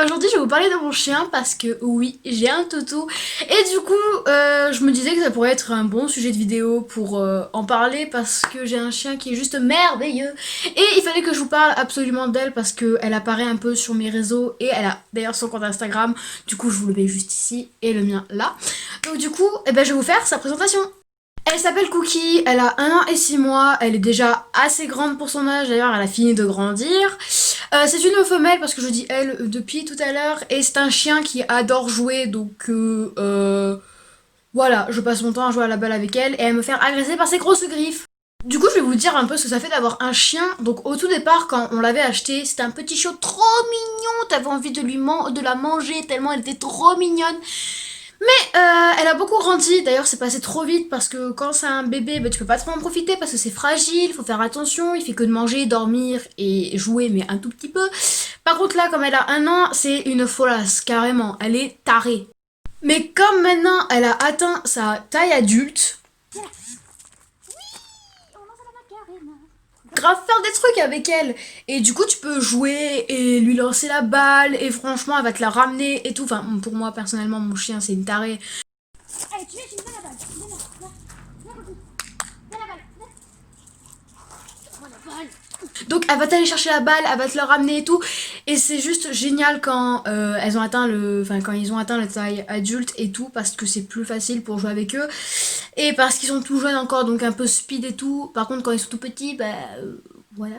aujourd'hui je vais vous parler de mon chien parce que oui, j'ai un toutou. Et du coup, je me disais que ça pourrait être un bon sujet de vidéo pour en parler parce que j'ai un chien qui est juste merveilleux. Et il fallait que je vous parle absolument d'elle parce qu'elle apparaît un peu sur mes réseaux et elle a d'ailleurs son compte Instagram. Du coup, je vous le mets juste ici et le mien là. Donc du coup, je vais vous faire sa présentation. Elle s'appelle Cookie, elle a 1 an et 6 mois, elle est déjà assez grande pour son âge, d'ailleurs elle a fini de grandir. C'est une femelle parce que je dis elle depuis tout à l'heure, et c'est un chien qui adore jouer, donc voilà, je passe mon temps à jouer à la balle avec elle et à me faire agresser par ses grosses griffes. Du coup, je vais vous dire un peu ce que ça fait d'avoir un chien. Donc au tout départ, quand on l'avait acheté, c'était un petit chiot trop mignon, t'avais envie de la manger tellement elle était trop mignonne. Mais elle a beaucoup grandi, d'ailleurs c'est passé trop vite parce que quand c'est un bébé, tu peux pas trop en profiter parce que c'est fragile, faut faire attention, il fait que de manger, dormir et jouer mais un tout petit peu. Par contre là, comme elle a 1 an, c'est une folasse, carrément, elle est tarée. Mais comme maintenant elle a atteint sa taille adulte, grave faire des trucs avec elle, et du coup tu peux jouer et lui lancer la balle et franchement elle va te la ramener et tout. Enfin pour moi personnellement mon chien c'est une tarée. Allez, tu me donnes la balle. Donne la balle. Donne la balle. Donc elle va t'aller chercher la balle, elle va te la ramener et tout. Et c'est juste génial quand elles ont atteint quand ils ont atteint la taille adulte et tout, parce que c'est plus facile pour jouer avec eux. Et parce qu'ils sont tout jeunes encore, donc un peu speed et tout. Par contre quand ils sont tout petits, voilà.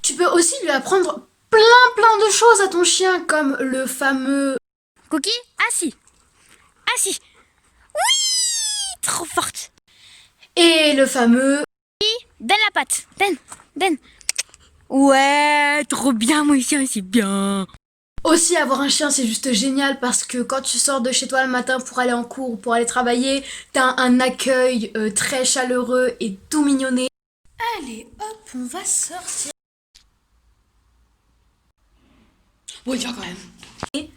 Tu peux aussi lui apprendre plein de choses à ton chien, comme le fameux Cookie, assis. Assis. Oui, trop forte. Et le fameux Donne la patte. Donne. Ouais, trop bien, mon chien, c'est bien. Aussi, avoir un chien, c'est juste génial parce que quand tu sors de chez toi le matin pour aller en cours ou pour aller travailler, t'as un accueil très chaleureux et tout mignonné. Allez, hop, on va sortir. Bon, il va quand même.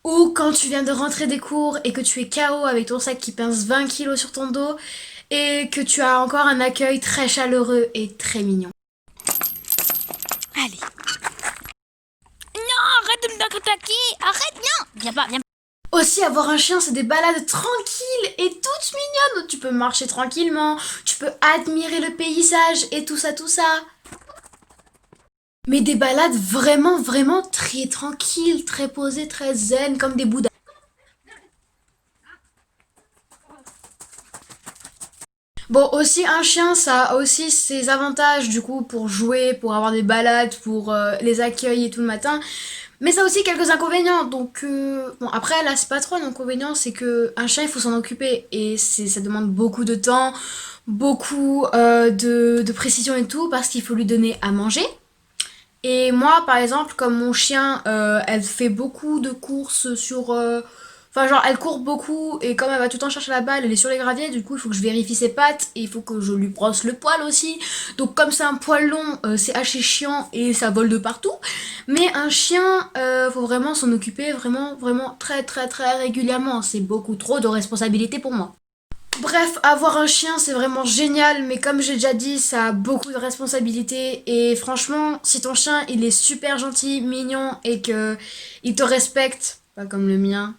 Ou quand tu viens de rentrer des cours et que tu es KO avec ton sac qui pèse 20 kilos sur ton dos et que tu as encore un accueil très chaleureux et très mignon. Allez. Non, arrête de me attaquer. Arrête, non. Viens pas. Aussi, avoir un chien, c'est des balades tranquilles et toutes mignonnes. Tu peux marcher tranquillement, tu peux admirer le paysage et tout ça. Mais des balades vraiment très tranquilles, très posées, très zen, comme des bouddhas. Bon, aussi un chien, ça a aussi ses avantages du coup pour jouer, pour avoir des balades, pour les accueils et tout le matin. Mais ça a aussi quelques inconvénients, donc bon après là c'est pas trop un inconvénient, c'est que un chien il faut s'en occuper et ça demande beaucoup de temps, beaucoup de précision et tout parce qu'il faut lui donner à manger. Et moi par exemple comme mon chien elle fait beaucoup de courses sur... Enfin genre elle court beaucoup et comme elle va tout le temps chercher la balle, elle est sur les graviers, du coup il faut que je vérifie ses pattes et il faut que je lui brosse le poil aussi. Donc comme c'est un poil long, c'est assez chiant et ça vole de partout. Mais un chien, faut vraiment s'en occuper vraiment très régulièrement. C'est beaucoup trop de responsabilité pour moi. Bref, avoir un chien c'est vraiment génial, mais comme j'ai déjà dit, ça a beaucoup de responsabilités et franchement, si ton chien il est super gentil, mignon et que il te respecte, pas comme le mien,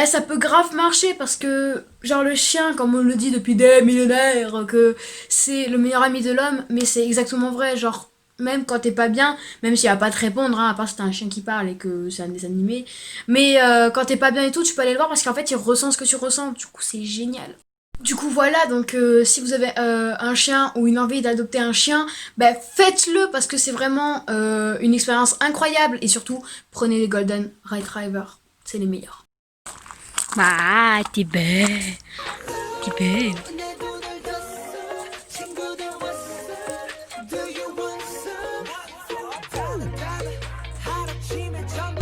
ça peut grave marcher parce que genre le chien, comme on le dit depuis des millénaires, que c'est le meilleur ami de l'homme, mais c'est exactement vrai, genre même quand t'es pas bien, même s'il va pas te répondre, à part si t'as un chien qui parle et que c'est un dessin animé, mais quand t'es pas bien et tout, tu peux aller le voir parce qu'en fait il ressent ce que tu ressens, du coup c'est génial. Du coup voilà, donc si vous avez un chien ou une envie d'adopter un chien, faites-le parce que c'est vraiment une expérience incroyable et surtout prenez les Golden Retriever, c'est les meilleurs. Ah, t'es belle. T'es belle.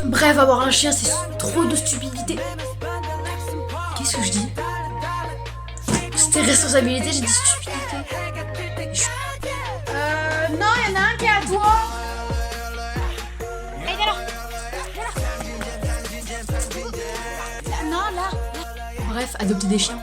Bref, avoir un chien, c'est trop de stupidité. Qu'est-ce que je dis? C'était responsabilité, j'ai dit stupidité. Non, il y en a un qui est à toi. Allez, viens là. Non, là. Bref, adopter des chiens.